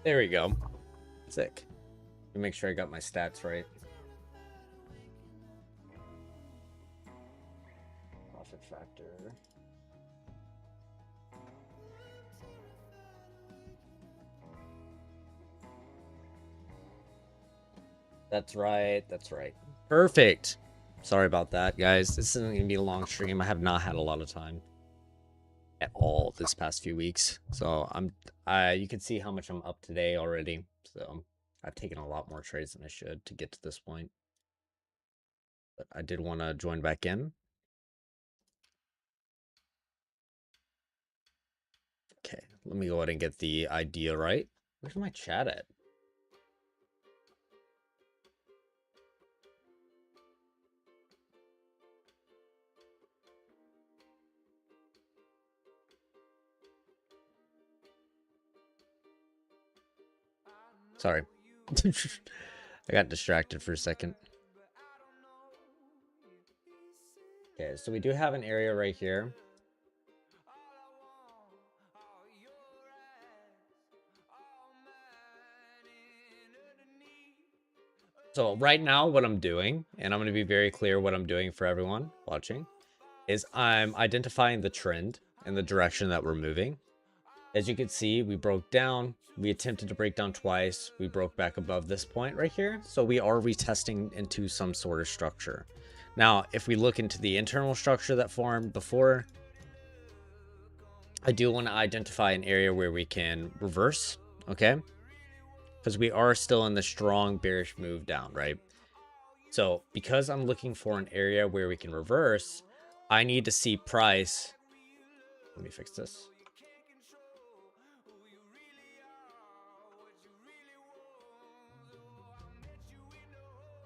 There we go. Sick. Let me make sure I got my stats right. Profit factor. That's right. That's right. Perfect. Sorry about that, guys. This isn't going to be a long stream. I have not had a lot of time at all this past few weeks. So you can see how much I'm up today already. So I've taken a lot more trades than I should to get to this point. But I did want to join back in. Okay, let me go ahead and get the idea right. Where's my chat at? Sorry. I got distracted for a second. Okay, so we do have an area right here. So right now what I'm doing, and I'm going to be very clear what I'm doing for everyone watching, is I'm identifying the trend and the direction that we're moving. As you can see, we broke down. We attempted to break down twice. We broke back above this point right here. So we are retesting into some sort of structure. Now, if we look into the internal structure that formed before, I do want to identify an area where we can reverse, okay? Because we are still in the strong bearish move down, right? So because I'm looking for an area where we can reverse, I need to see price. Let me fix this.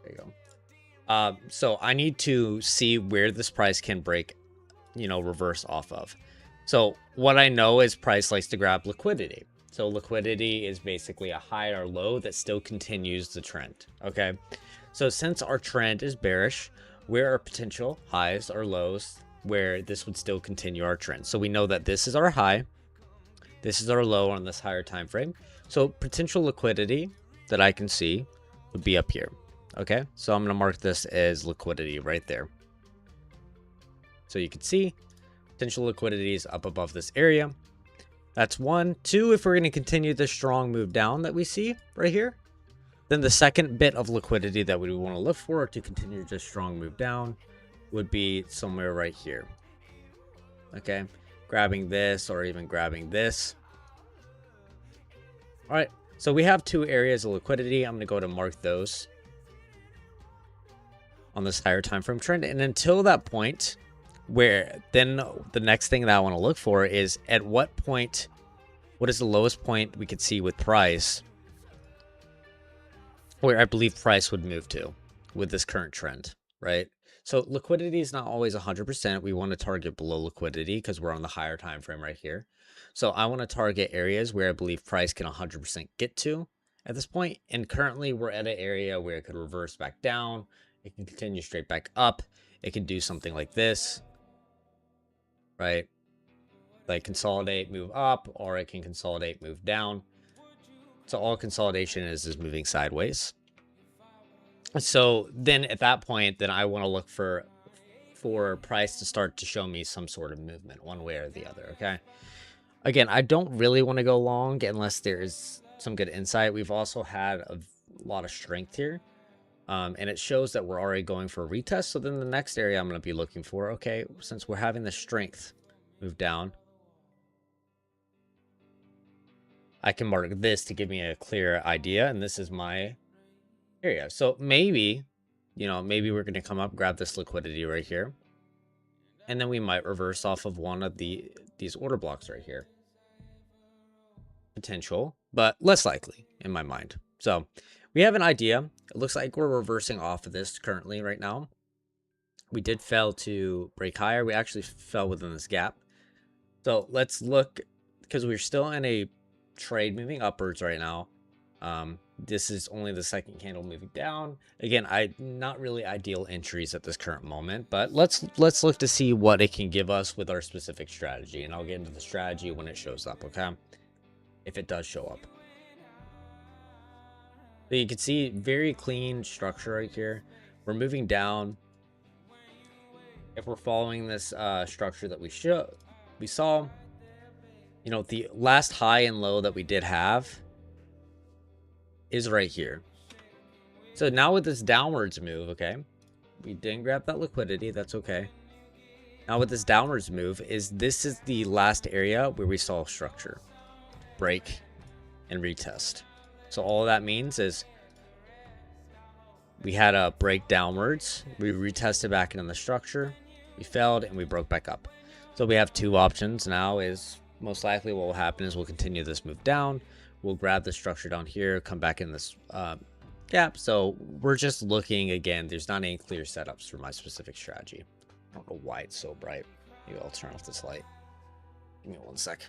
There you go. So I need to see where this price can break, reverse off of. So what I know is price likes to grab liquidity. So liquidity is basically a high or low that still continues the trend. Okay. So since our trend is bearish, where are potential highs or lows where this would still continue our trend? So we know that this is our high. This is our low on this higher time frame. So potential liquidity that I can see would be up here. Okay, so I'm going to mark this as liquidity right there. So you can see potential liquidity is up above this area. That's one. Two, if we're going to continue the strong move down that we see right here, then the second bit of liquidity that we want to look for to continue this strong move down would be somewhere right here. Okay, grabbing this or even grabbing this. All right, so we have two areas of liquidity. I'm going to go to mark those on this higher time frame trend, and until that point, where then the next thing that I want to look for is at what point, what is the lowest point we could see with price where I believe price would move to with this current trend, right? So liquidity is not always 100%. We want to target below liquidity because we're on the higher time frame right here. So I want to target areas where I believe price can 100% get to at this point. And currently we're at an area where it could reverse back down. It can continue straight back up. It can do something like this, right? Like consolidate, move up, or it can consolidate, move down. So all consolidation is moving sideways. So then at that point, then I want to look for price to start to show me some sort of movement one way or the other. Okay. Again, I don't really want to go long unless there is some good insight. We've also had a lot of strength here. And it shows that we're already going for a retest. So then the next area I'm going to be looking for, okay, since we're having the strength move down, I can mark this to give me a clear idea. And this is my area. So maybe, maybe we're going to come up, grab this liquidity right here. And then we might reverse off of one of these order blocks right here. Potential, but less likely in my mind. So we have an idea. It looks like we're reversing off of this currently right now. We did fail to break higher. We actually fell within this gap. So let's look, because we're still in a trade moving upwards right now. This is only the second candle moving down. Again, not really ideal entries at this current moment, but let's look to see what it can give us with our specific strategy. And I'll get into the strategy when it shows up, okay? If it does show up. So you can see very clean structure right here. We're moving down. If we're following this structure that we saw, you know, the last high and low that we did have is right here. So now with this downwards move, okay, we didn't grab that liquidity. That's okay. Now with this downwards move, this is the last area where we saw structure break and retest. So all that means is we had a break downwards, we retested back into the structure, we failed, and we broke back up. So we have two options now. Is most likely what will happen is we'll continue this move down, we'll grab the structure down here, come back in this gap. So we're just looking, again, there's not any clear setups for my specific strategy. I don't know why it's so bright. Maybe I'll turn off this light. Give me 1 sec.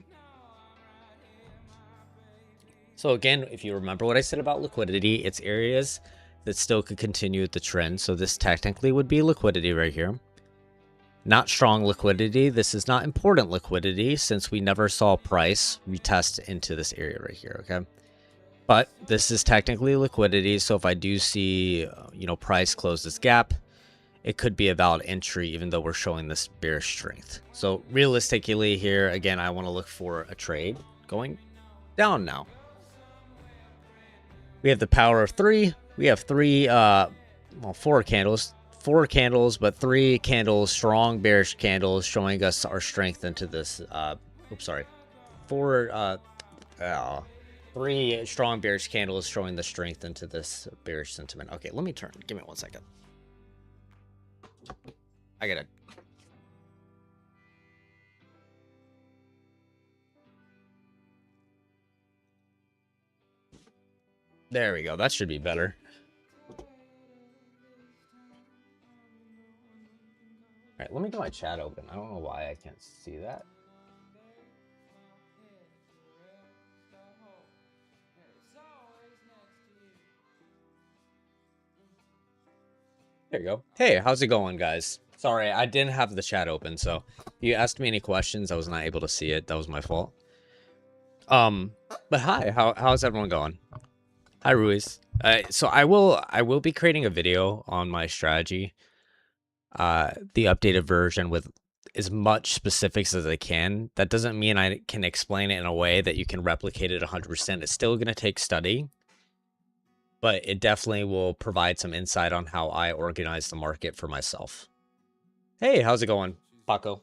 So again, if you remember what I said about liquidity, it's areas that still could continue the trend. So this technically would be liquidity right here. Not strong liquidity. This is not important liquidity since we never saw price retest into this area right here, okay? But this is technically liquidity. So if I do see, you know, price close this gap, it could be a valid entry even though we're showing this bearish strength. So realistically here, again, I want to look for a trade going down now. We have the power of 3. We have 4 candles. 4 candles, but 3 candles, strong bearish candles showing us our strength into this. Oops, sorry. 3 strong bearish candles showing the strength into this bearish sentiment. Okay, let me turn. Give me 1 second. I gotta. There we go. That should be better. All right, let me get my chat open. I don't know why I can't see that. There you go. Hey, how's it going, guys? Sorry, I didn't have the chat open, so you asked me any questions. I was not able to see it. That was my fault. But hi, how's everyone going? Hi, Ruiz. So I will be creating a video on my strategy, the updated version with as much specifics as I can. That doesn't mean I can explain it in a way that you can replicate it 100%. It's still going to take study, but it definitely will provide some insight on how I organize the market for myself. Hey, how's it going, Paco?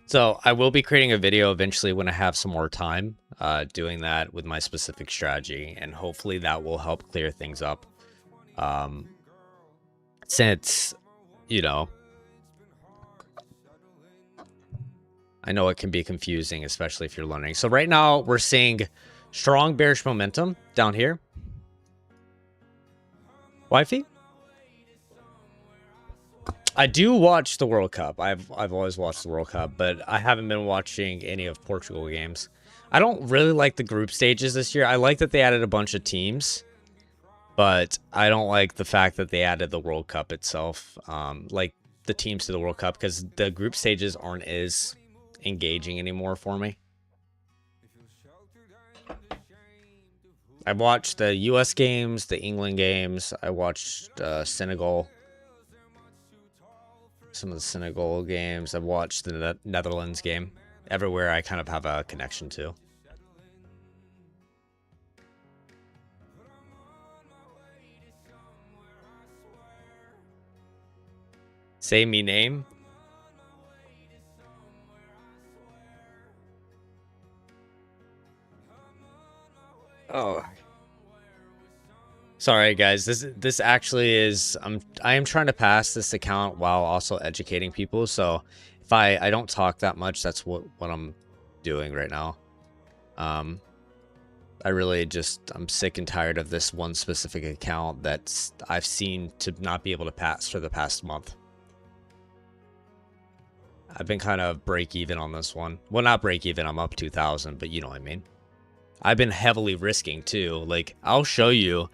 So I will be creating a video eventually when I have some more time, doing that with my specific strategy, and hopefully that will help clear things up. Since, you know, I know it can be confusing, especially if you're learning. So right now we're seeing strong bearish momentum down here. Wifey? I do watch the World Cup. I've always watched the World Cup, but I haven't been watching any of Portugal games. I don't really like the group stages this year. I like that they added a bunch of teams, but I don't like the fact that they added the World Cup itself, like the teams to the World Cup, because the group stages aren't as engaging anymore for me. I've watched the US games, the England games. I watched Senegal. Some of the Senegal games. I've watched the Netherlands game. Everywhere I kind of have a connection to. Say me name. Oh. Sorry guys, this actually is I am trying to pass this account while also educating people, so if I don't talk that much, that's what I'm doing right now. I really I'm sick and tired of this one specific account that's I've seen to not be able to pass for the past month. I've been kind of break even on this one. Well, not break even, I'm up 2,000, but you know what I mean. I've been heavily risking too. Like, I'll show you.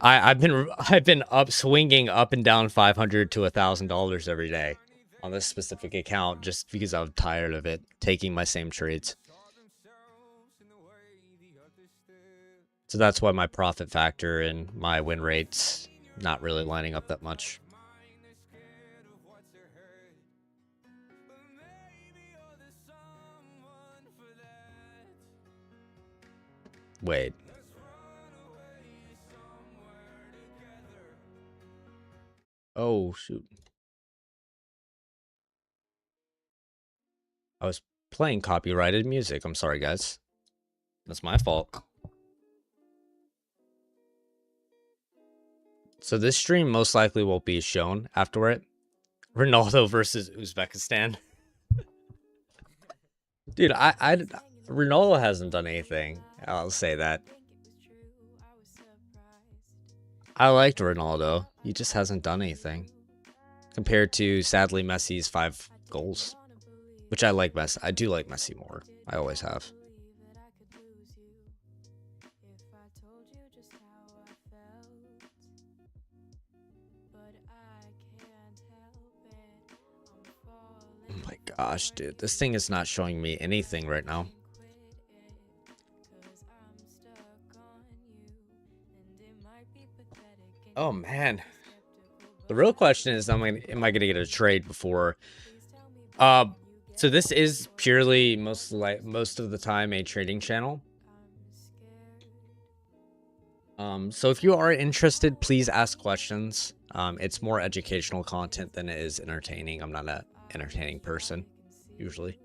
I've been up swinging up and down $500 to $1,000 every day on this specific account just because I'm tired of it taking my same trades. So that's why my profit factor and my win rates not really lining up that much. Wait. Oh, shoot. I was playing copyrighted music. I'm sorry, guys. That's my fault. So this stream most likely won't be shown afterward. Ronaldo versus Uzbekistan. Dude, Ronaldo hasn't done anything. I'll say that. I liked Ronaldo. He just hasn't done anything. Compared to, sadly, Messi's 5 goals. Which I like Messi. I do like Messi more. I always have. Oh my gosh, dude. This thing is not showing me anything right now. Oh, man. The real question is, am I going to get a trade before... So this is purely most of the time a trading channel. So if you are interested, please ask questions. It's more educational content than it is entertaining. I'm not an entertaining person, usually.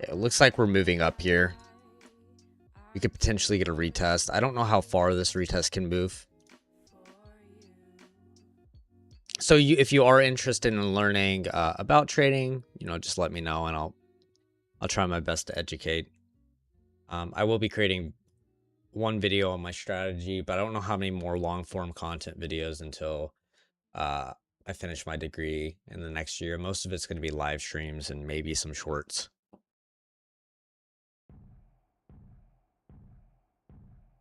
It looks like we're moving up here. We could potentially get a retest. I don't know how far this retest can move. So if you are interested in learning about trading, just let me know and I'll try my best to educate. I will be creating one video on my strategy, but I don't know how many more long form content videos until I finish my degree in the next year. Most of it's going to be live streams and maybe some shorts.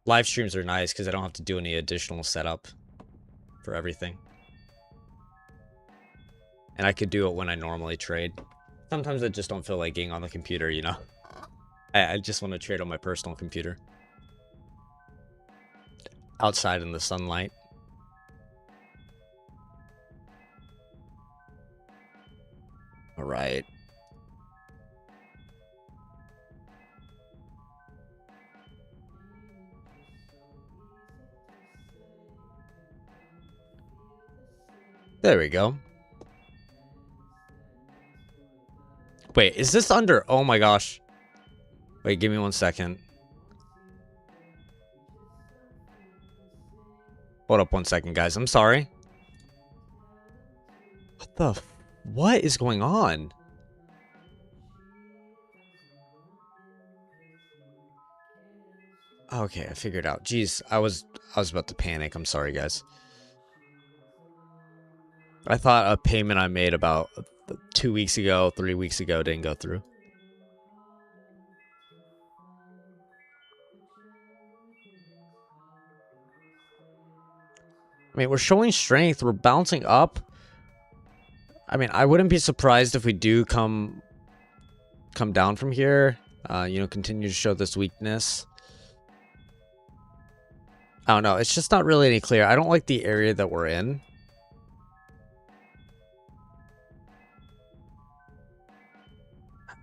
Live streams are nice because I don't have to do any additional setup for everything. And I could do it when I normally trade. Sometimes I just don't feel like getting on the computer, I just want to trade on my personal computer. Outside in the sunlight. All right. There we go. Wait, is this under? Oh my gosh. Wait, give me 1 second. Hold up 1 second, guys. I'm sorry. What is going on? Okay, I figured out. Jeez, I was about to panic. I'm sorry, guys. I thought a payment I made about 2 weeks ago, 3 weeks ago didn't go through. I mean, we're showing strength. We're bouncing up. I mean, I wouldn't be surprised if we do come down from here. Continue to show this weakness. I don't know. It's just not really any clear. I don't like the area that we're in.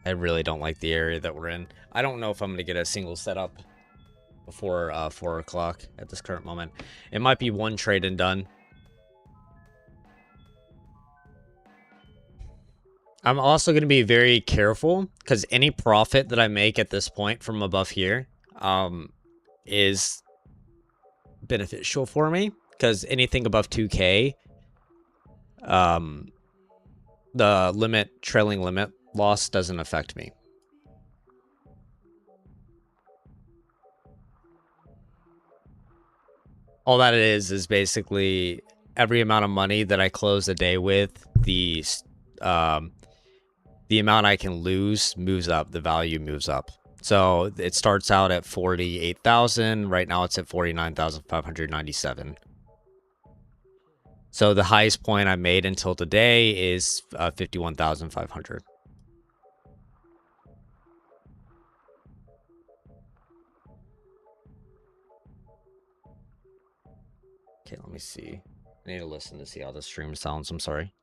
I really don't like the area that we're in. I don't know if I'm going to get a single setup before 4 o'clock at this current moment. It might be one trade and done. I'm also going to be very careful because any profit that I make at this point from above here is beneficial for me, because anything above 2K, the trailing limit loss doesn't affect me. All that it is basically every amount of money that I close a day with, the the amount I can lose moves up, the value moves up. So it starts out at 48,000. Right now it's at 49,597. So the highest point I made until today is 51,500. Okay, let me see. I need to listen to see how the stream sounds. I'm sorry.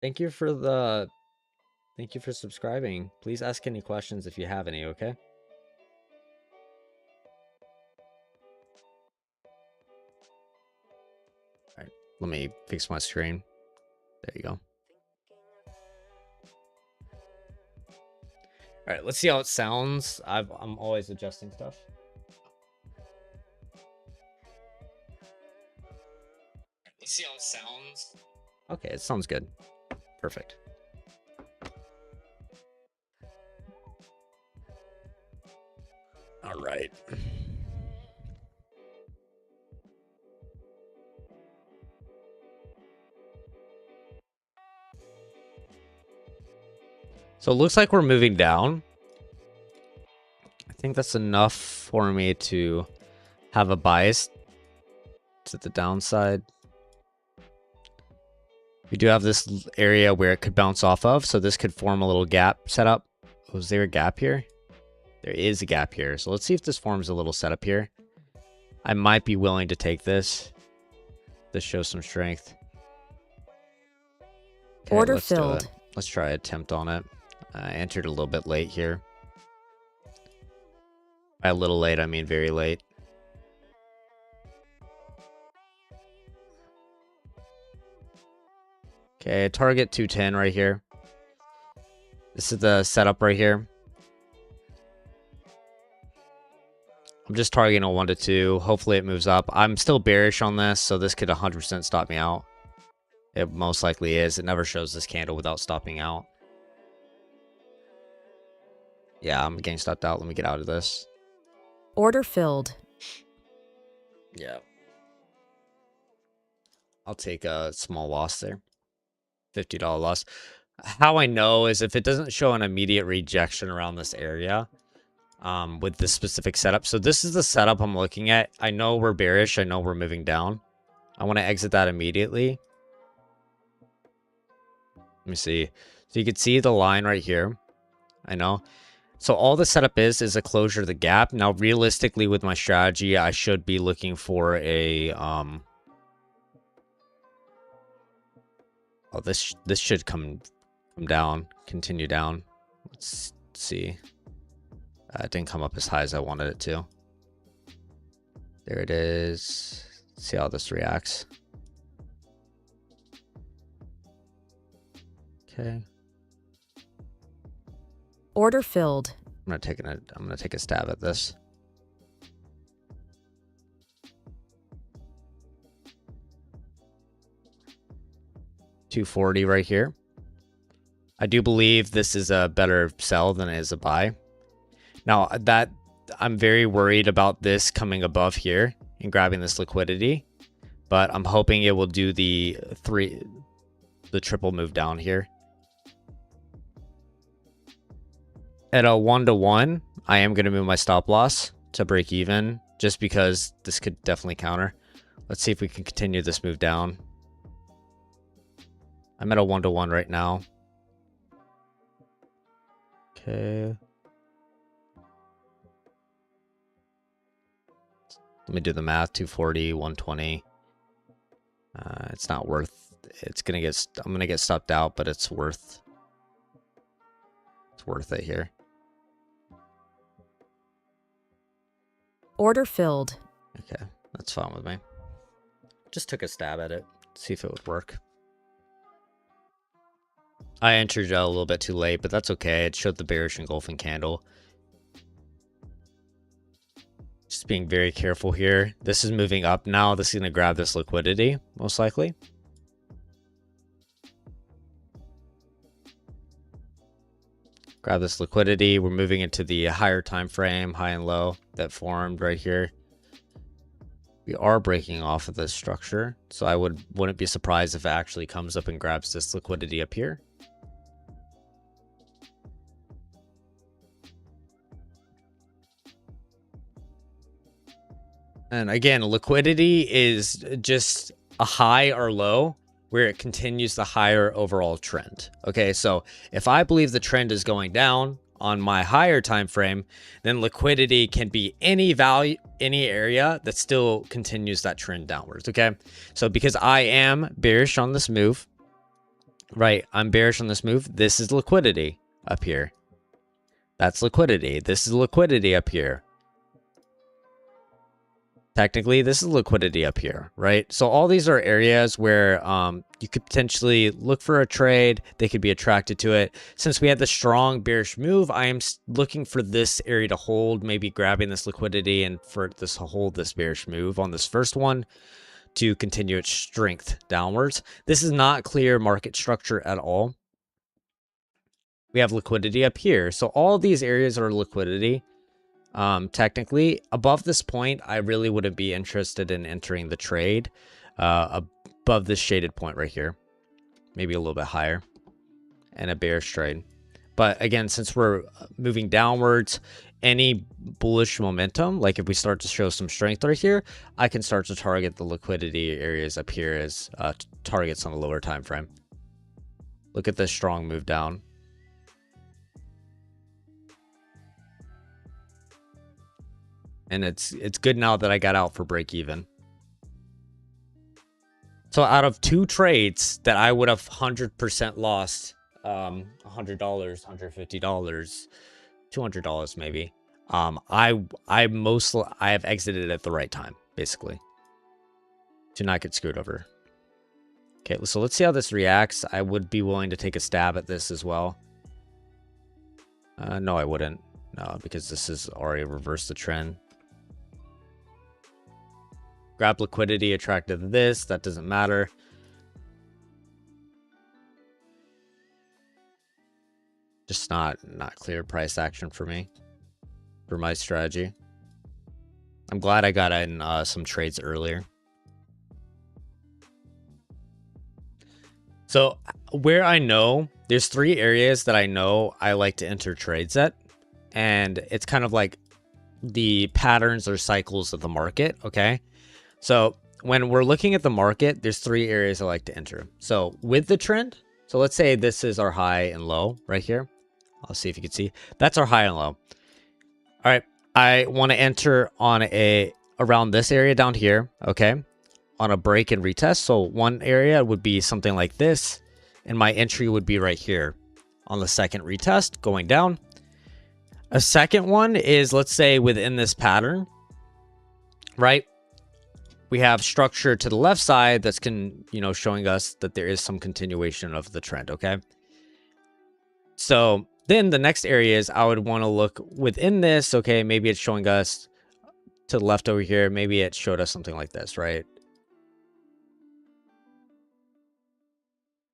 Thank you for subscribing. Please ask any questions if you have any, okay? All right, let me fix my screen. There you go. All right, let's see how it sounds. I'm always adjusting stuff. Let's see how it sounds. Okay, it sounds good. Perfect. All right. So it looks like we're moving down. I think that's enough for me to have a bias to the downside. We do have this area where it could bounce off of, so this could form a little gap setup. Was there a gap here? There is a gap here. So let's see if this forms a little setup here. I might be willing to take this. This shows some strength. Okay, Order filled. Let's try attempt on it. I entered a little bit late here. By a little late, I mean very late. Okay, target 210 right here. This is the setup right here. I'm just targeting a 1 to 2. Hopefully it moves up. I'm still bearish on this, so this could 100% stop me out. It most likely is. It never shows this candle without stopping out. Yeah, I'm getting stopped out. Let me get out of this. Order filled. Yeah. I'll take a small loss there. $50 loss. How I know is if it doesn't show an immediate rejection around this area with this specific setup. So this is the setup I'm looking at. I know we're bearish. I know we're moving down. I want to exit that immediately. Let me see. So you can see the line right here. I know. So all the setup is a closure of the gap. Now, realistically, with my strategy, I should be looking for a oh, this should come down, continue down. Let's see. It didn't come up as high as I wanted it to. There it is. Let's see how this reacts. Okay. Order filled. I'm gonna take a stab at this. $240 right here. I do believe this is a better sell than it is a buy. Now that I'm very worried about this coming above here and grabbing this liquidity, but I'm hoping it will do the triple move down here. At a 1-to-1, I am going to move my stop loss to break even just because this could definitely counter. Let's see if we can continue this move down. I'm at a 1-to-1 right now. Okay. Let me do the math. 240, 120. It's not worth. I'm gonna get stopped out, but it's worth it here. Order filled. Okay, that's fine with me. Just took a stab at it, see if it would work. I entered a little bit too late, but that's okay. It showed the bearish engulfing candle. Just being very careful here. This is moving up now. This is going to grab this liquidity, most likely. Grab this liquidity. We're moving into the higher time frame, high and low that formed right here. We are breaking off of this structure, so I wouldn't be surprised if it actually comes up and grabs this liquidity up here. And again, liquidity is just a high or low where it continues the higher overall trend. Okay, so if I believe the trend is going down on my higher time frame, then liquidity can be any value, any area that still continues that trend downwards. Okay, so because I am bearish on this move, right? I'm bearish on this move. This is liquidity up here. That's liquidity. This is liquidity up here. Technically, this is liquidity up here, right? So all these are areas where you could potentially look for a trade. They could be attracted to it. Since we had the strong bearish move, I am looking for this area to hold, maybe grabbing this liquidity and for this to hold this bearish move on this first one to continue its strength downwards. This is not clear market structure at all. We have liquidity up here. So all these areas are liquidity. Technically above this point, I really wouldn't be interested in entering the trade above this shaded point right here, maybe a little bit higher, and a bearish trade. But again, since we're moving downwards, any bullish momentum, like if we start to show some strength right here, I can start to target the liquidity areas up here as targets on the lower time frame. Look at this strong move down. And it's good now that I got out for break even. So out of 2 trades that I would have 100% lost, $100, $150, $200 maybe. I have exited at the right time, basically, to not get screwed over. Okay, so let's see how this reacts. I would be willing to take a stab at this as well. No, I wouldn't. No, because this has already reversed the trend. Grab liquidity attracted to this. That doesn't matter. Just not clear price action for me, for my strategy. I'm glad I got in some trades earlier. So where I know, there's 3 areas that I know I like to enter trades at. And it's kind of like the patterns or cycles of the market, okay? So when we're looking at the market, there's 3 areas I like to enter. So with the trend, so let's say this is our high and low right here. I'll see if you can see. That's our high and low. All right, I want to enter on around this area down here, okay? On a break and retest. So one area would be something like this, and my entry would be right here on the second retest going down. A second one is, let's say within this pattern, right? We have structure to the left side that's showing us that there is some continuation of the trend, okay? So then the next area is I would want to look within this, okay? Maybe it's showing us to the left over here. Maybe it showed us something like this, right?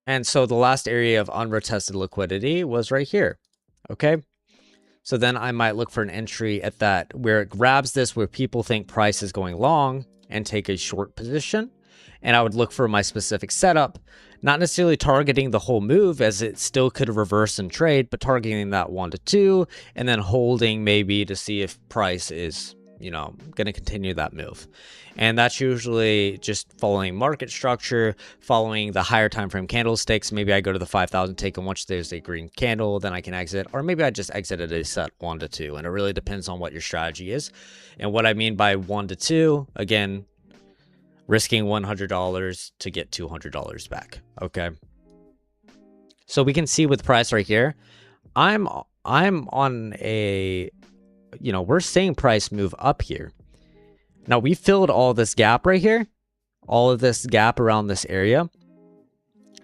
And so the last area of unretested liquidity was right here, okay? So then I might look for an entry at that where it grabs this, where people think price is going long, and take a short position. And I would look for my specific setup, not necessarily targeting the whole move as it still could reverse and trade, but targeting that 1 to 2 and then holding maybe to see if price is, going to continue that move. And that's usually just following market structure, following the higher time frame candlesticks. Maybe I go to the 5,000 take and watch there's a green candle, then I can exit, or maybe I just exit at a set 1 to 2. And it really depends on what your strategy is. And what I mean by 1 to 2, again, risking $100 to get $200 back. Okay. So we can see with price right here, I'm on a, we're seeing price move up here. Now we filled all this gap right here, all of this gap around this area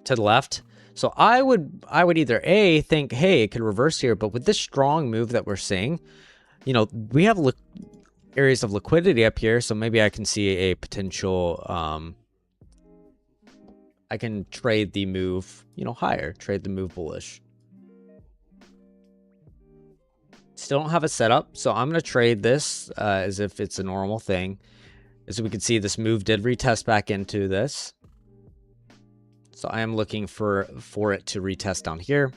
to the left. So I would either think, hey, it could reverse here, but with this strong move that we're seeing, we have areas of liquidity up here. So maybe I can see a potential, I can trade the move, higher, trade the move bullish. Still don't have a setup, so I'm going to trade this as if it's a normal thing. As we can see, this move did retest back into this. So I am looking for it to retest down here.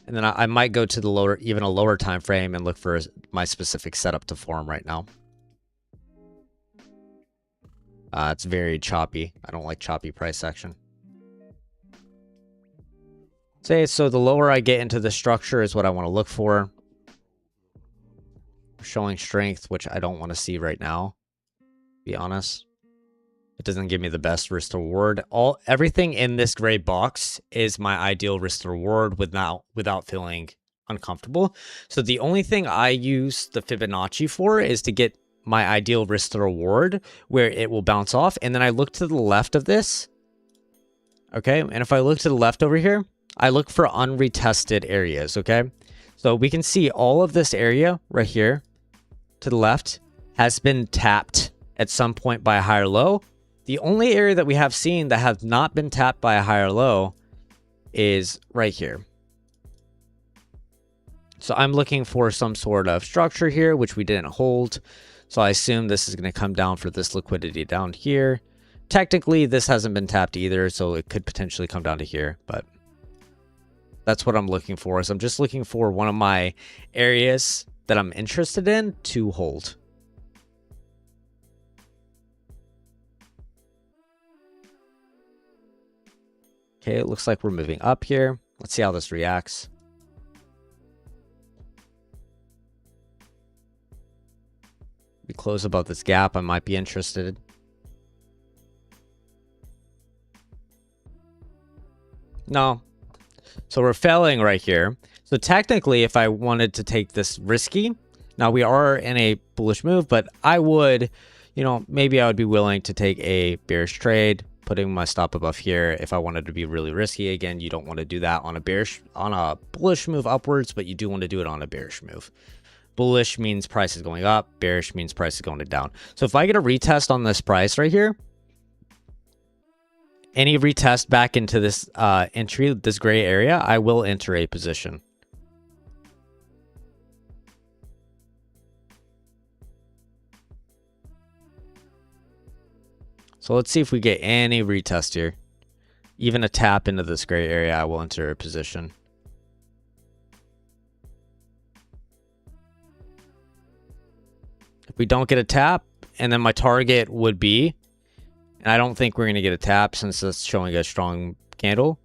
And then I might go to the lower, even a lower time frame, and look for my specific setup to form right now. It's very choppy. I don't like choppy price action. So the lower I get into the structure is what I want to look for. Showing strength, which I don't want to see right now, to be honest. It doesn't give me the best risk to reward. Everything in this gray box is my ideal risk to reward without feeling uncomfortable. So the only thing I use the Fibonacci for is to get my ideal risk to reward where it will bounce off. And then I look to the left of this. Okay. And if I look to the left over here, I look for unretested areas. Okay. So we can see all of this area right here to the left has been tapped at some point by a higher low. The only area that we have seen that have not been tapped by a higher low is right here. So I'm looking for some sort of structure here, which we didn't hold. So I assume this is going to come down for this liquidity down here. Technically, this hasn't been tapped either, so it could potentially come down to here, but that's what I'm looking for. So I'm just looking for one of my areas that I'm interested in to hold. Okay, it looks like we're moving up here. Let's see how this reacts. We close above this gap, I might be interested. No. So we're failing right here. So technically, if I wanted to take this risky, now we are in a bullish move, but I would, maybe I would be willing to take a bearish trade, putting my stop above here if I wanted to be really risky. Again, you don't want to do that on a bullish move upwards, but you do want to do it on a bearish move. Bullish means price is going up, bearish means price is going down. So if I get a retest on this price right here, any retest back into this entry, this gray area, I will enter a position. So let's see if we get any retest here. Even a tap into this gray area, I will enter a position. If we don't get a tap, and then my target would be, and I don't think we're going to get a tap since it's showing a strong candle.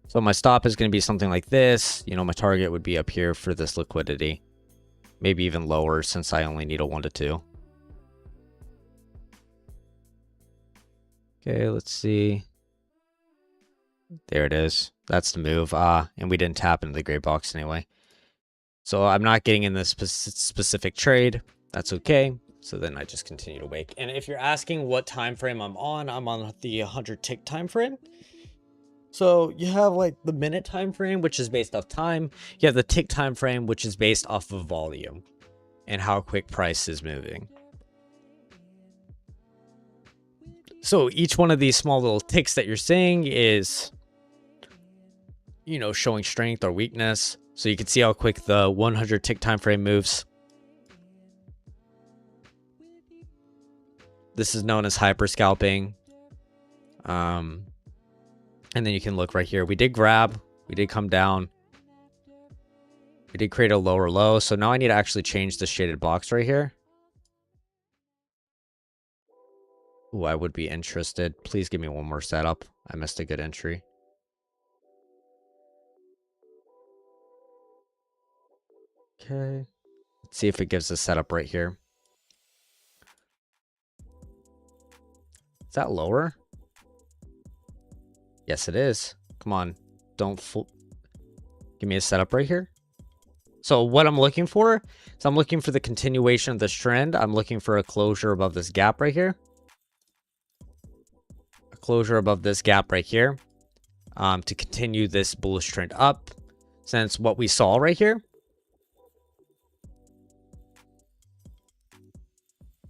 So my stop is going to be something like this. My target would be up here for this liquidity. Maybe even lower since I only need a 1 to 2. Okay, let's see. There it is. That's the move. And we didn't tap into the gray box anyway. So I'm not getting in this specific trade. That's okay. So then I just continue to wait. And if you're asking what time frame I'm on the 100 tick time frame. So you have like the minute time frame, which is based off time. You have the tick time frame, which is based off of volume and how quick price is moving. So each one of these small little ticks that you're seeing is, showing strength or weakness. So you can see how quick the 100 tick time frame moves. This is known as hyper scalping. And then you can look right here. We did grab. We did come down. We did create a lower low. So now I need to actually change the shaded box right here. Ooh, I would be interested. Please give me one more setup. I missed a good entry. Okay. Let's see if it gives a setup right here. Is that lower? Yes, it is. Come on. Don't give me a setup right here. So what I'm looking for is I'm looking for the continuation of this trend. I'm looking for a closure above this gap right here. A closure above this gap right here to continue this bullish trend up. Since what we saw right here.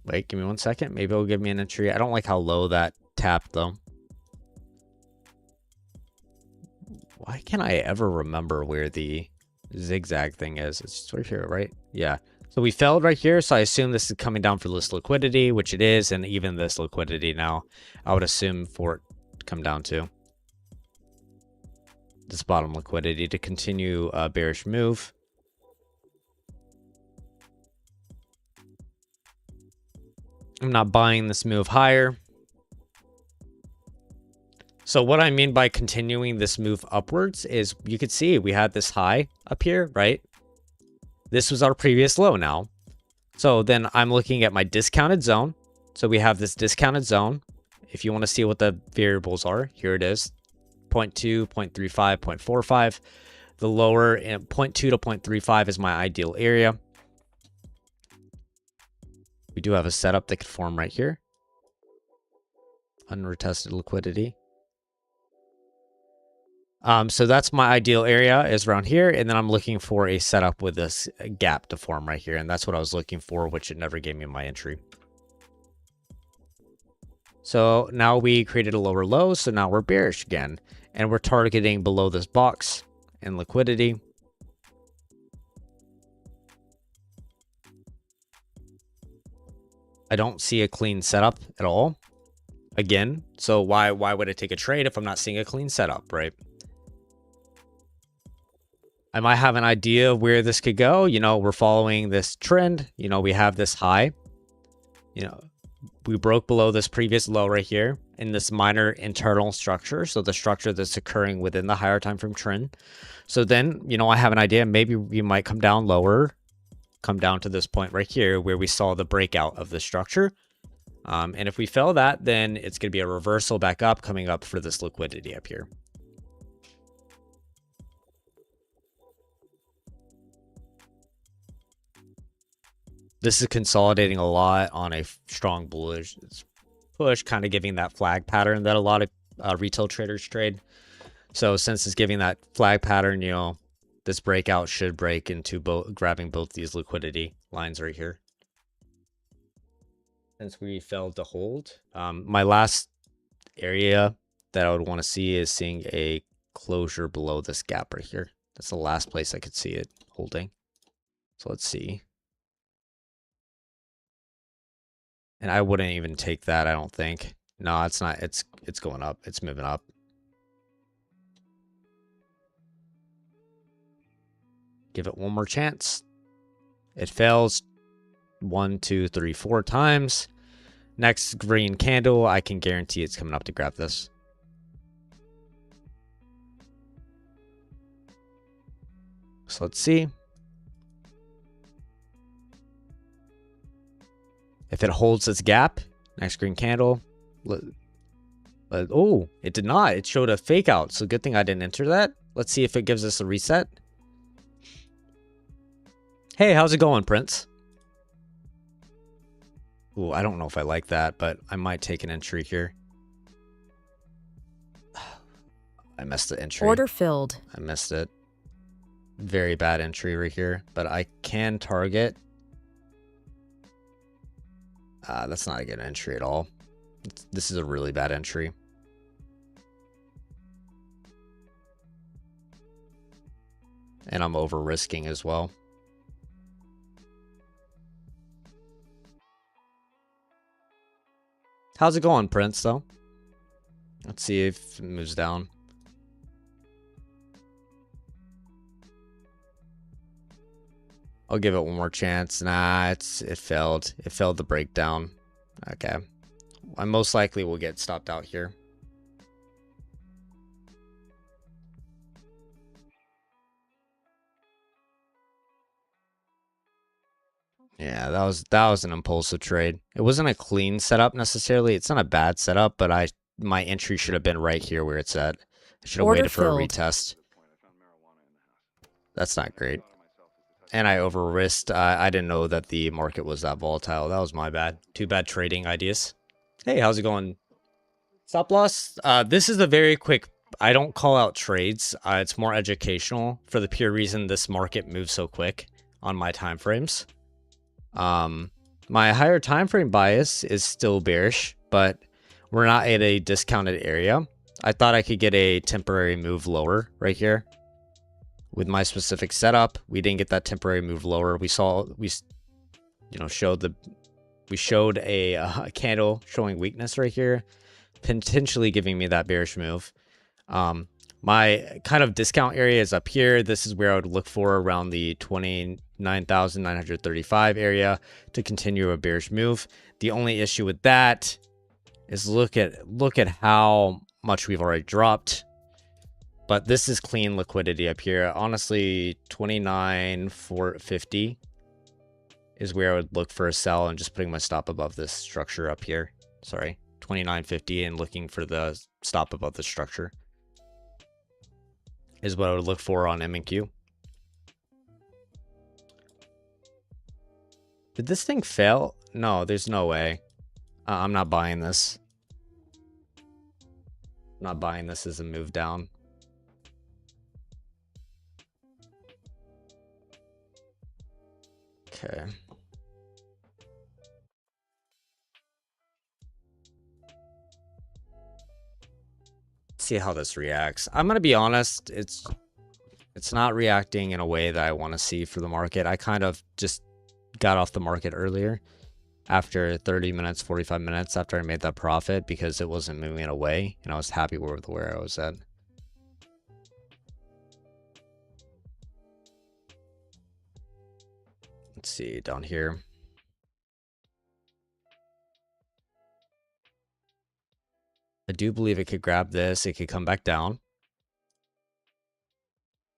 Wait, give me 1 second. Maybe it'll give me an entry. I don't like how low that tapped though. Why can't I ever remember where the zigzag thing is? It's just right here, right? Yeah. So we failed right here, so I assume this is coming down for this liquidity, which it is, and even this liquidity now, I would assume for it to come down to this bottom liquidity to continue a bearish move. I'm not buying this move higher. So what I mean by continuing this move upwards is you could see we had this high up here, right? This was our previous low now. So then I'm looking at my discounted zone. So we have this discounted zone. If you want to see what the variables are, here it is. 0.2, 0.35, 0.45. The lower 0.2 to 0.35 is my ideal area. We do have a setup that could form right here. Unretested liquidity. So that's my ideal area is around here. And then I'm looking for a setup with this gap to form right here. And that's what I was looking for, which it never gave me my entry. So now we created a lower low. So now we're bearish again. And we're targeting below this box in liquidity. I don't see a clean setup at all. Again, so why would I take a trade if I'm not seeing a clean setup, right? I might have an idea of where this could go. You know, we're following this trend. You know, we have this high. You know, we broke below this previous low right here in this minor internal structure. So the structure that's occurring within the higher time frame trend. So then, you know, I have an idea. Maybe we might come down lower, come down to this point right here where we saw the breakout of the structure. And if we fail that, then it's going to be a reversal back up, coming up for this liquidity up here. This is consolidating a lot on a strong bullish push, kind of giving that flag pattern that a lot of retail traders trade. So since it's giving that flag pattern, you know, this breakout should break into grabbing both these liquidity lines right here. Since we failed to hold, my last area that I would want to see is seeing a closure below this gap right here. That's the last place I could see it holding. So let's see. And I wouldn't even take that, I don't think. No, it's not. It's going up. It's moving up. Give it one more chance. It fails 1, 2, 3, 4 times. Next green candle, I can guarantee it's coming up to grab this. So let's see. If it holds its gap, next green candle. Oh, it did not. It showed a fake out. So good thing I didn't enter that. Let's see if it gives us a reset. Hey, how's it going, Prince? Ooh, I don't know if I like that, but I might take an entry here. I missed the entry. Order filled. I missed it. Very bad entry right here, but I can target. That's not a good entry at all. This is a really bad entry. And I'm over risking as well. How's it going, Prince, though? Let's see if it moves down. I'll give it one more chance. Nah, it failed. It failed the breakdown. Okay. I most likely will get stopped out here. Yeah, that was an impulsive trade. It wasn't a clean setup necessarily. It's not a bad setup, but my entry should have been right here where it's at. I should have waited for a retest. That's not great. And I over risked. I didn't know that the market was that volatile. That was my bad. Two bad trading ideas. Hey, how's it going? Stop loss. This is a very quick. I don't call out trades. It's more educational for the pure reason this market moves so quick on my time frames. My higher time frame bias is still bearish, but we're not at a discounted area. I thought I could get a temporary move lower right here. With my specific setup, we didn't get that temporary move lower. We showed a candle showing weakness right here, potentially giving me that bearish move. My kind of discount area is up here. This is where I would look for around the 29,935 area to continue a bearish move. The only issue with that is look at how much we've already dropped. But this is clean liquidity up here. Honestly, 29,450 is where I would look for a sell, and just putting my stop above this structure up here. Sorry, 29.50, and looking for the stop above the structure is what I would look for on M&Q. Did this thing fail? No, there's no way. I'm not buying this. I'm not buying this as a move down. Okay. See how this reacts. I'm gonna be honest, it's not reacting in a way that I want to see for the market. I kind of just got off the market earlier after 30 minutes, 45 minutes after I made that profit, because it wasn't moving away and I was happy with where I was at. Let's see down here. I do believe it could grab this. It could come back down.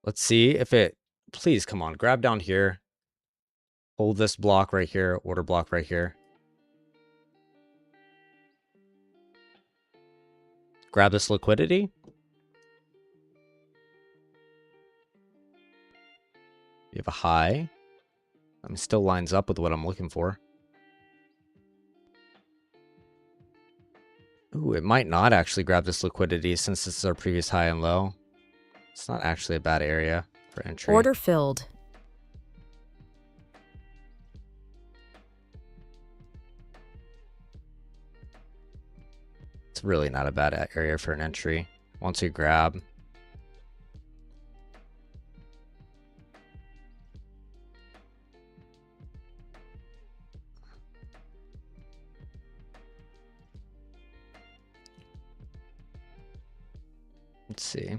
Let's see if it, please come on, grab down here. Hold this block right here, order block right here. Grab this liquidity. You have a high. Still lines up with what I'm looking for. Ooh, it might not actually grab this liquidity since this is our previous high and low. It's not actually a bad area for entry. Order filled. It's really not a bad area for an entry. Once you grab. Let's see.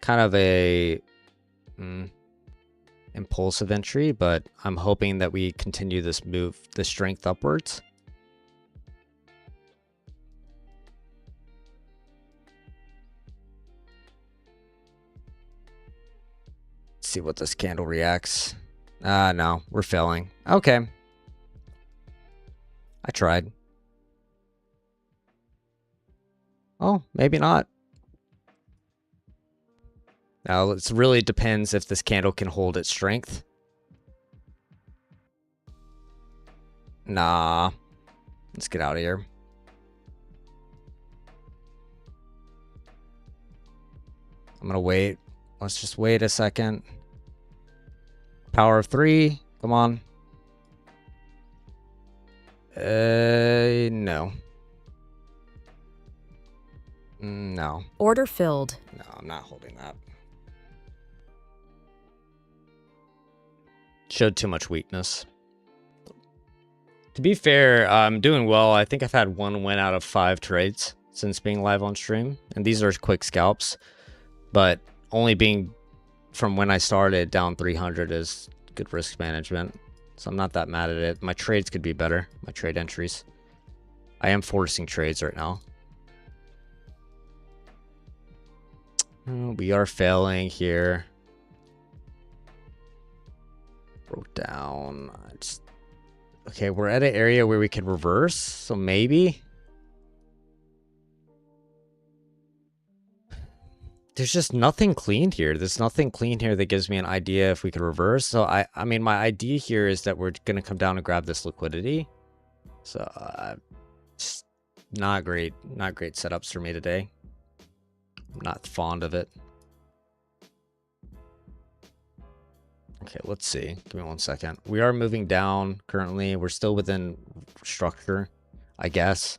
Kind of a impulsive entry, but I'm hoping that we continue this move, this strength upwards. Let's see what this candle reacts. No, we're failing. Okay. I tried. Oh, maybe not. Now, it really depends if this candle can hold its strength. Nah. Let's get out of here. I'm gonna wait. Let's just wait a second. Power of 3. Come on. No. No. Order filled. No, I'm not holding that. Showed too much weakness. To be fair, I'm doing well. I think I've had 1 win out of 5 trades since being live on stream. And these are quick scalps. But only being from when I started down 300 is good risk management. So I'm not that mad at it. My trades could be better. My trade entries. I am forcing trades right now. We are failing here. Broke down. Okay, we're at an area where we can reverse, so maybe. There's just nothing clean here. There's nothing clean here that gives me an idea if we could reverse. So I mean, my idea here is that we're gonna come down and grab this liquidity. So just not great setups for me today. I'm not fond of it. Okay, let's see. Give me 1 second. We are moving down currently. We're still within structure, I guess.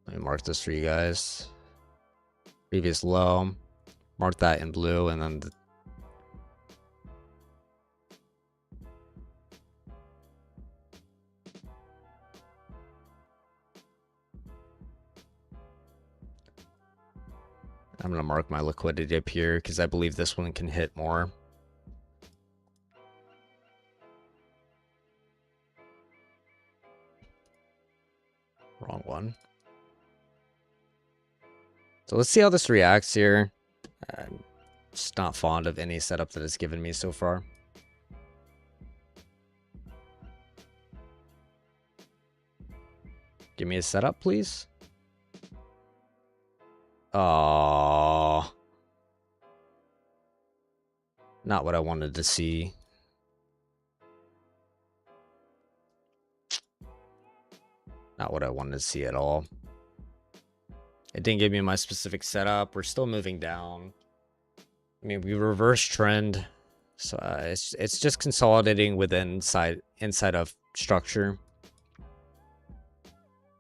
Let me mark this for you guys. Previous low. Mark that in blue, and then I'm going to mark my liquidity up here because I believe this one can hit more. Wrong one. So let's see how this reacts here. I'm just not fond of any setup that it's given me so far. Give me a setup, please. Oh, not what I wanted to see. Not what I wanted to see at all. It didn't give me my specific setup. We're still moving down. I mean, we reverse trend. So it's just consolidating within inside of structure.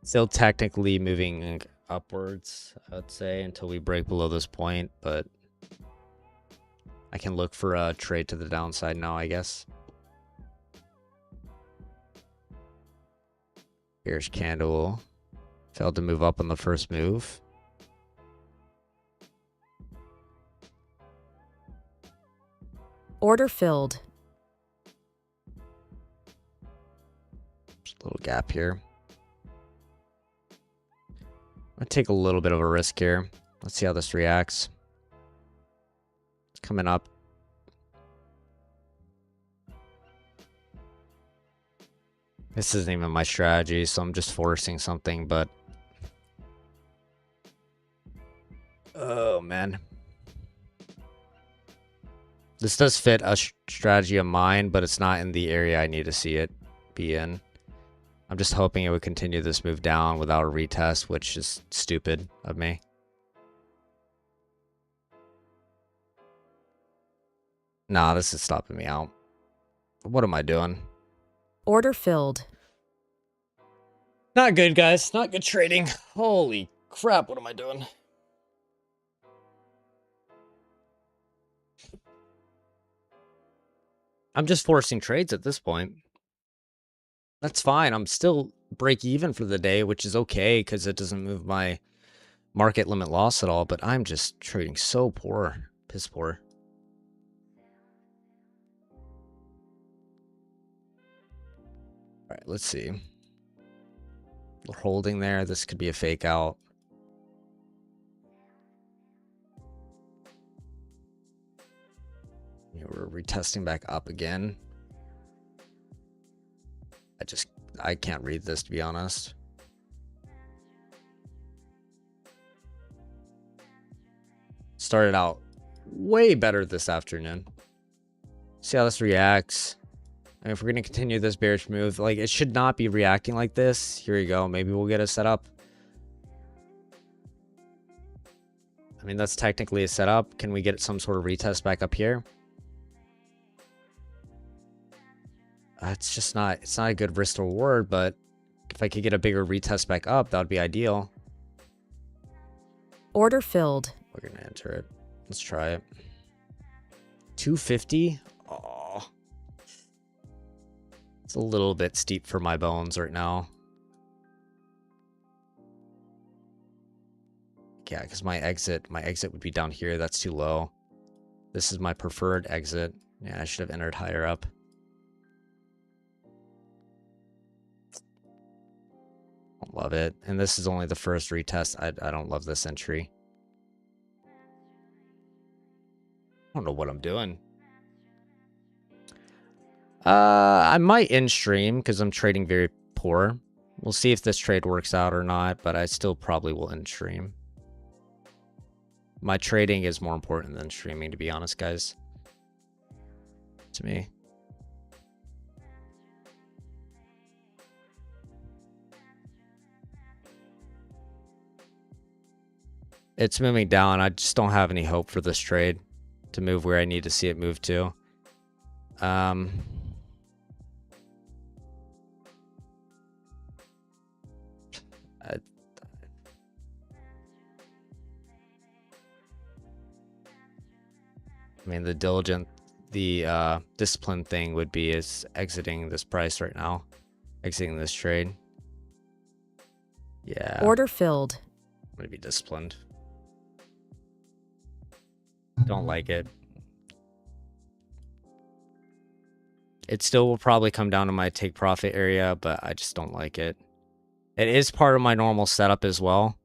Still technically moving upwards, I would say, until we break below this point, but I can look for a trade to the downside now, I guess. Bearish candle. Failed to move up on the first move. Order filled. Just a little gap here. I'm going to take a little bit of a risk here. Let's see how this reacts. It's coming up. This isn't even my strategy, so I'm just forcing something, but... Oh, man. This does fit a strategy of mine, but it's not in the area I need to see it be in. I'm just hoping it would continue this move down without a retest, which is stupid of me. Nah, this is stopping me out. What am I doing? Order filled. Not good, guys. Not good trading. Holy crap, what am I doing? I'm just forcing trades at this point. That's fine. I'm still break even for the day, which is okay because it doesn't move my market limit loss at all, but I'm just trading so poor. Piss poor. All right, let's see. We're holding there. This could be a fake out. We're retesting back up again. I can't read this, to be honest. Started out way better this afternoon. See how this reacts. And if we're going to continue this bearish move, like, it should not be reacting like this. Here we go. Maybe we'll get a setup. I mean, that's technically a setup. Can we get some sort of retest back up here? It's just not, it's not a good risk to reward, but if I could get a bigger retest back up, that would be ideal. Order filled. We're going to enter it. Let's try it. 250? Oh. It's a little bit steep for my bones right now. Yeah, because my exit would be down here. That's too low. This is my preferred exit. Yeah, I should have entered higher up. Love it. And this is only the first retest. I don't love this entry. I don't know what I'm doing. I might end stream because I'm trading very poor. We'll see if this trade works out or not, but I still probably will end stream. My trading is more important than streaming, to be honest, guys. To me. It's moving down. I just don't have any hope for this trade to move where I need to see it move to. I mean, the discipline thing would be is exiting this price right now. Exiting this trade. Yeah. Order filled. I'm going to be disciplined. Don't like it. It still will probably come down to my take profit area, but I just don't like it. It is part of my normal setup as well.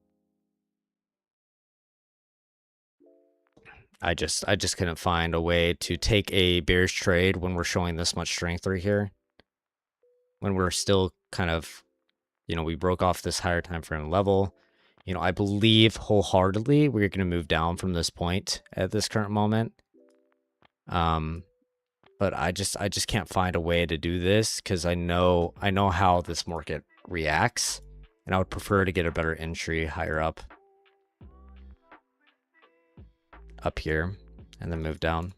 I just couldn't find a way to take a bearish trade when we're showing this much strength right here. When we're still kind of, you know, we broke off this higher time frame level. You know, I believe wholeheartedly we're going to move down from this point at this current moment. But I just can't find a way to do this because I know how this market reacts, and I would prefer to get a better entry higher up here and then move down.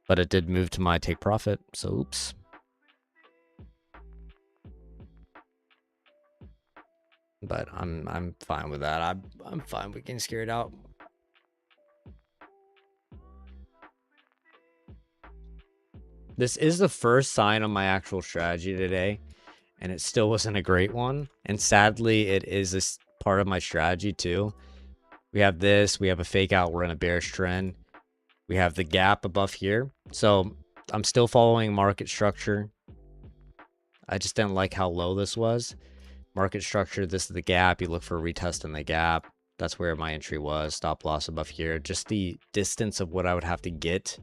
But it did move to my take profit, so oops. But I'm fine with that. I'm fine with getting scared out. This is the first sign of my actual strategy today, and it still wasn't a great one. And sadly, it is this part of my strategy too. We have this, we have a fake out, we're in a bearish trend. We have the gap above here. So I'm still following market structure. I just didn't like how low this was. Market structure, this is the gap. You look for a retest in the gap. That's where my entry was. Stop loss above here. Just the distance of what I would have to get,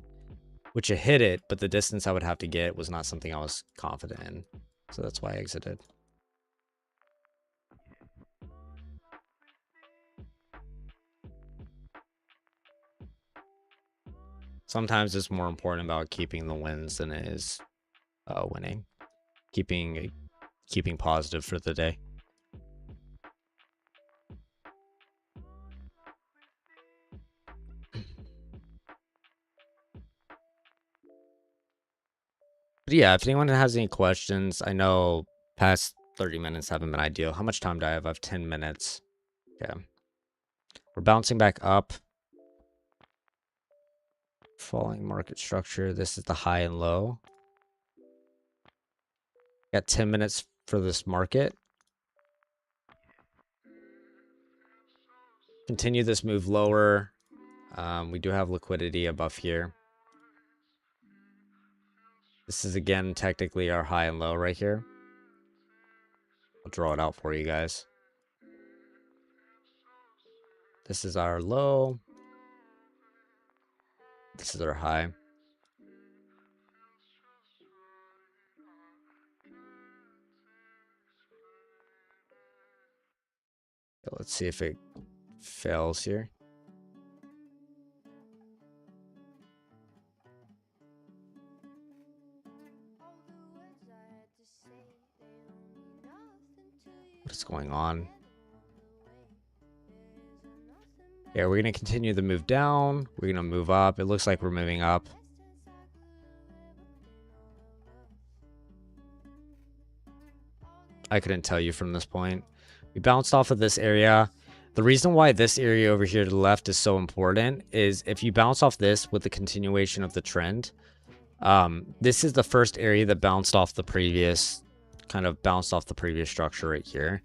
which it hit it, but the distance I would have to get was not something I was confident in. So that's why I exited. Sometimes it's more important about keeping the wins than it is winning. Keeping positive for the day. But yeah, if anyone has any questions, I know past 30 minutes haven't been ideal. How much time do I have? I have 10 minutes. Okay. We're bouncing back up. Falling market structure. This is the high and low. Got 10 minutes for this market. Continue this move lower. We do have liquidity above here. This is again technically our high and low right here. I'll draw it out for you guys. This is our low. This is our high. Let's see if it fails here. What is going on? Yeah, we're going to continue the move down. We're going to move up. It looks like we're moving up. I couldn't tell you from this point. We bounced off of this area. The reason why this area over here to the left is so important is if you bounce off this with the continuation of the trend, this is the first area that bounced off the previous, structure right here.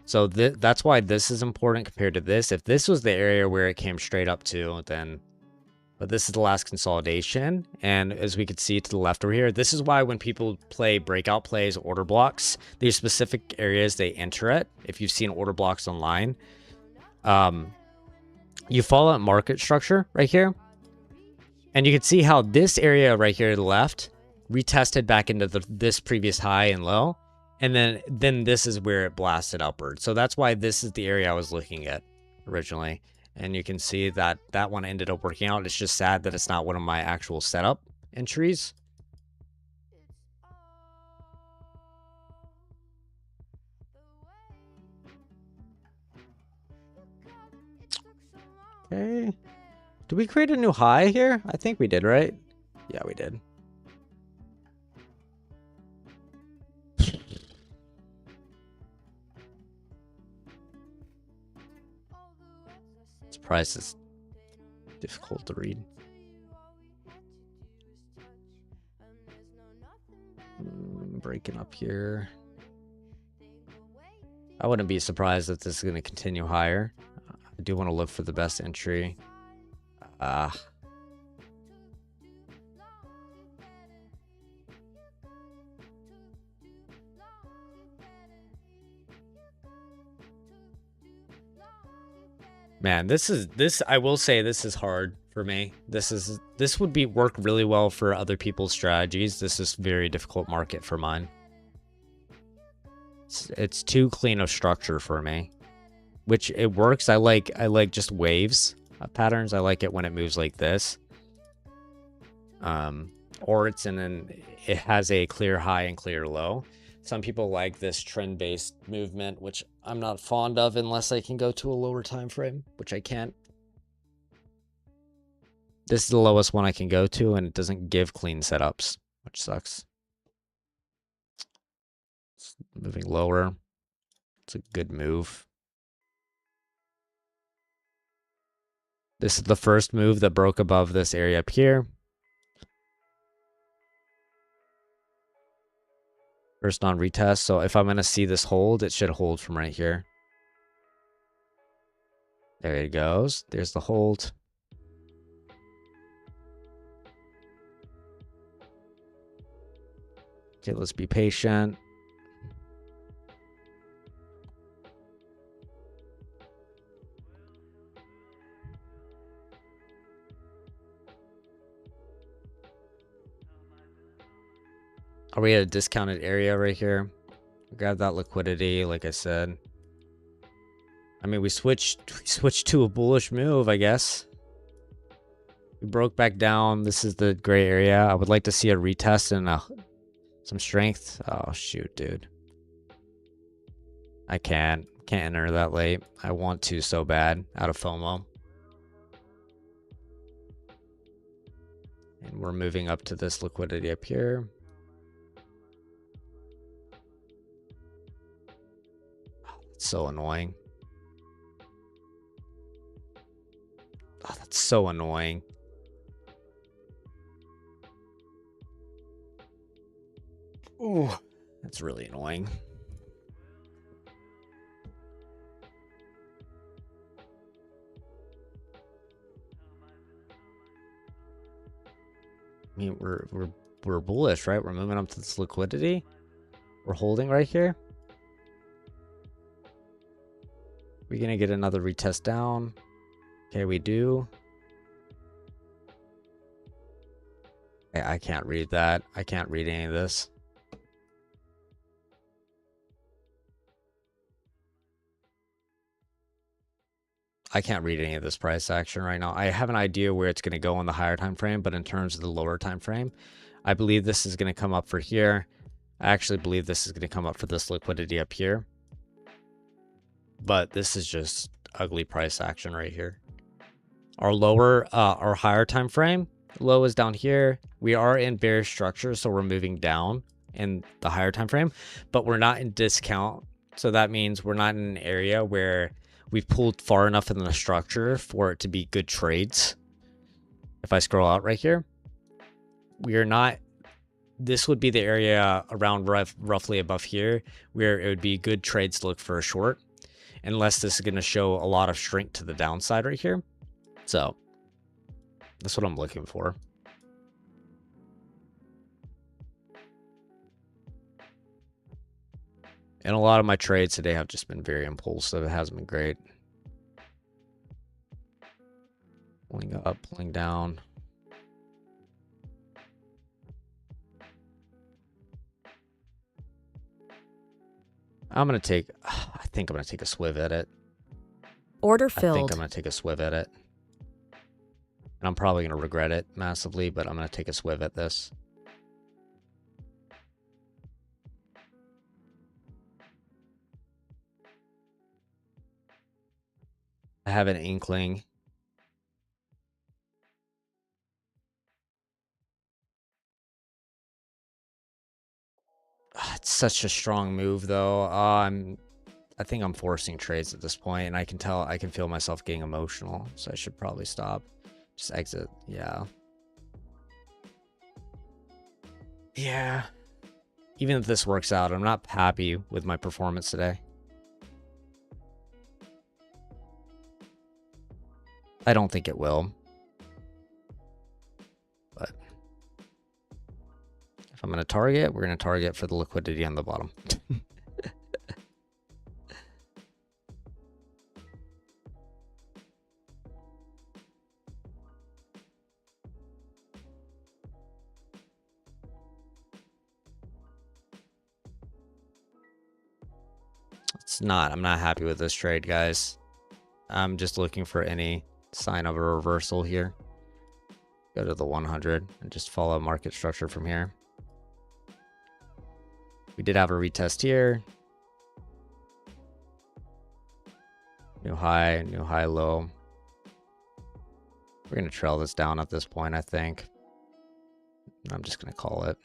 So that's why this is important compared to this. If this was the area where it came straight up to, then, but this is the last consolidation. And as we could see to the left over here, this is why when people play breakout plays, order blocks, these specific areas they enter it. If you've seen order blocks online, you follow market structure right here. And you can see how this area right here to the left retested back into this previous high and low. And then this is where it blasted upward. So that's why this is the area I was looking at originally. And you can see that that one ended up working out. It's just sad that it's not one of my actual setup entries. Okay. Did we create a new high here? I think we did, right? Yeah, we did. This price is difficult to read. Breaking up here. I wouldn't be surprised if this is going to continue higher. I do want to look for the best entry. Man, this I will say this is hard for me. This would work really well for other people's strategies. This is very difficult market for mine. It's too clean of structure for me. Which it works. I like just waves patterns. I like it when it moves like this. Or it has a clear high and clear low. Some people like this trend-based movement, which I'm not fond of unless I can go to a lower time frame, which I can't. This is the lowest one I can go to, and it doesn't give clean setups, which sucks. It's moving lower. It's a good move. This is the first move that broke above this area up here. First on retest. So if I'm going to see this hold, it should hold from right here. There it goes. There's the hold. Okay, let's be patient. Are we at a discounted area right here? Grab that liquidity, like I said. I mean, we switched to a bullish move, I guess. We broke back down. This is the gray area. I would like to see a retest and some strength. Oh, shoot, dude. I can't enter that late. I want to so bad out of FOMO. And we're moving up to this liquidity up here. So annoying. Oh, that's so annoying. Ooh, that's really annoying. I mean, we're bullish, right? We're moving up to this liquidity. We're holding right here. We're gonna get another retest down. Okay, we do. I can't read that. I can't read any of this. I can't read any of this price action right now. I have an idea where it's going to go on the higher time frame, but in terms of the lower time frame, I believe this is going to come up for here. I actually believe this is going to come up for this liquidity up here. But this is just ugly price action right here. Our higher time frame, low is down here. We are in bearish structure, so we're moving down in the higher time frame, but we're not in discount. So that means we're not in an area where we've pulled far enough in the structure for it to be good trades. If I scroll out right here, we are not. This would be the area around roughly above here where it would be good trades to look for a short, unless this is going to show a lot of strength to the downside right here. So that's what I'm looking for. And a lot of my trades today have just been very impulsive. It hasn't been great. Pulling up, pulling down. I think I'm going to take a swiv at it. Order I think filled. I'm going to take a swiv at it. And I'm probably going to regret it massively, but I'm going to take a swiv at this. I have an inkling. It's such a strong move, though. I think I'm forcing trades at this point, and I can feel myself getting emotional, so I should probably stop. Just exit. Yeah. Yeah. Even if this works out, I'm not happy with my performance today. I don't think it will. But if I'm going to target, we're going to target for the liquidity on the bottom. I'm not happy with this trade, guys. I'm just looking for any sign of a reversal here. Go to the 100 and just follow market structure from here. We did have a retest here. New high, low. We're going to trail this down at this point, I think. I'm just going to call it.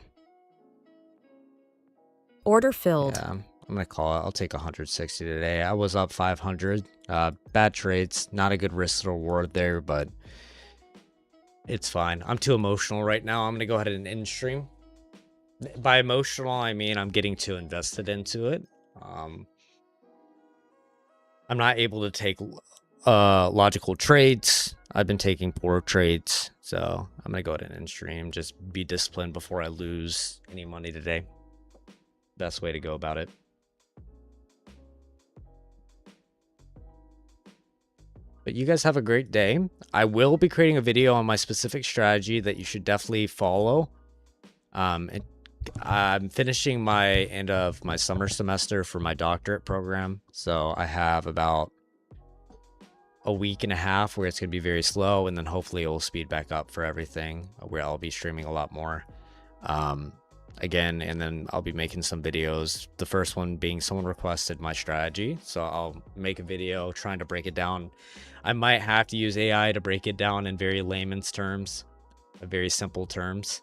Order filled. Yeah, I'm going to call it. I'll take 160 today. I was up 500. Bad trades. Not a good risk to reward there, but it's fine. I'm too emotional right now. I'm going to go ahead and end stream. By emotional, I mean I'm getting too invested into it. I'm not able to take logical trades. I've been taking poor trades. So I'm going to go ahead and end stream. Just be disciplined before I lose any money today. Best way to go about it. But you guys have a great day. I will be creating a video on my specific strategy that you should definitely follow. I'm finishing my end of my summer semester for my doctorate program. So I have about a week and a half where it's going to be very slow. And then hopefully it will speed back up for everything where I'll be streaming a lot more. Again, and then I'll be making some videos. The first one being someone requested my strategy. So I'll make a video trying to break it down. I might have to use AI to break it down in very layman's terms, very simple terms.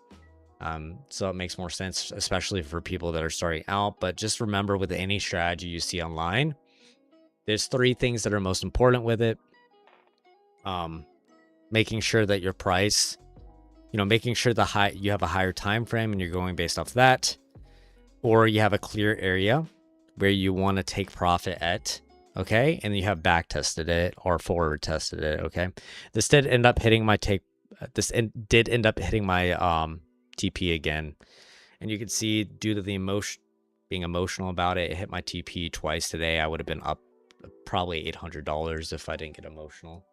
So it makes more sense, especially for people that are starting out. But just remember, with any strategy you see online, there's 3 things that are most important with it. Making sure that your price, making sure you have a higher time frame and you're going based off that, or you have a clear area where you want to take profit at, okay, and you have back tested it or forward tested it, okay. This did end up hitting my TP again, and you can see due to the being emotional about it, it hit my TP twice today. I would have been up probably $800 if I didn't get emotional.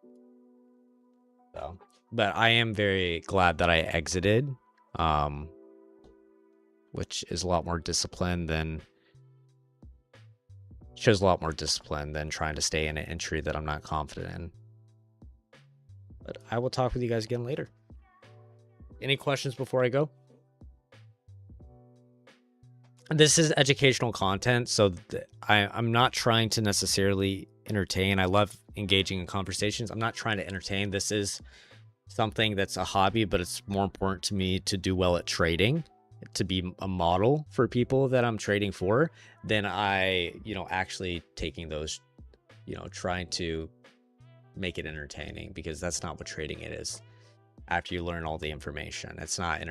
So, but I am very glad that I exited, which is a lot more discipline than trying to stay in an entry that I'm not confident in. But I will talk with you guys again later. Any questions before I go? This is educational content, so I'm not trying to necessarily entertain. I love engaging in conversations. I'm not trying to entertain. This is something that's a hobby, but it's more important to me to do well at trading, to be a model for people that I'm trading for, than actually taking those, trying to make it entertaining, because that's not what trading it is. After you learn all the information, it's not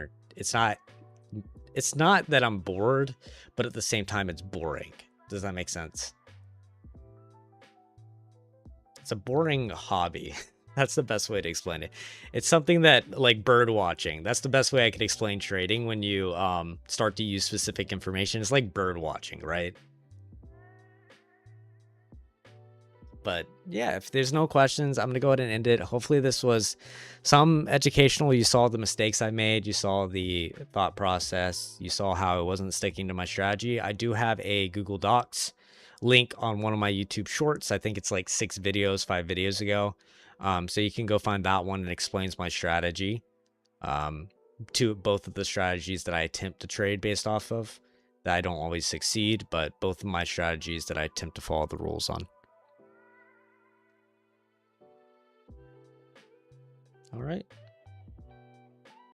that I'm bored, but at the same time it's boring. Does that make sense? It's a boring hobby. That's the best way to explain it. It's something that, like bird watching. That's the best way I could explain trading. When you start to use specific information, it's like bird watching, right? But yeah, if there's no questions, I'm gonna go ahead and end it. Hopefully this was some educational. You saw the mistakes I made, you saw the thought process, you saw how I wasn't sticking to my strategy. I do have a Google Docs link on one of my YouTube shorts. I think it's like 5 videos ago. So you can go find that one. It explains my strategy, to both of the strategies that I attempt to trade based off of, that I don't always succeed, but both of my strategies that I attempt to follow the rules on. All right.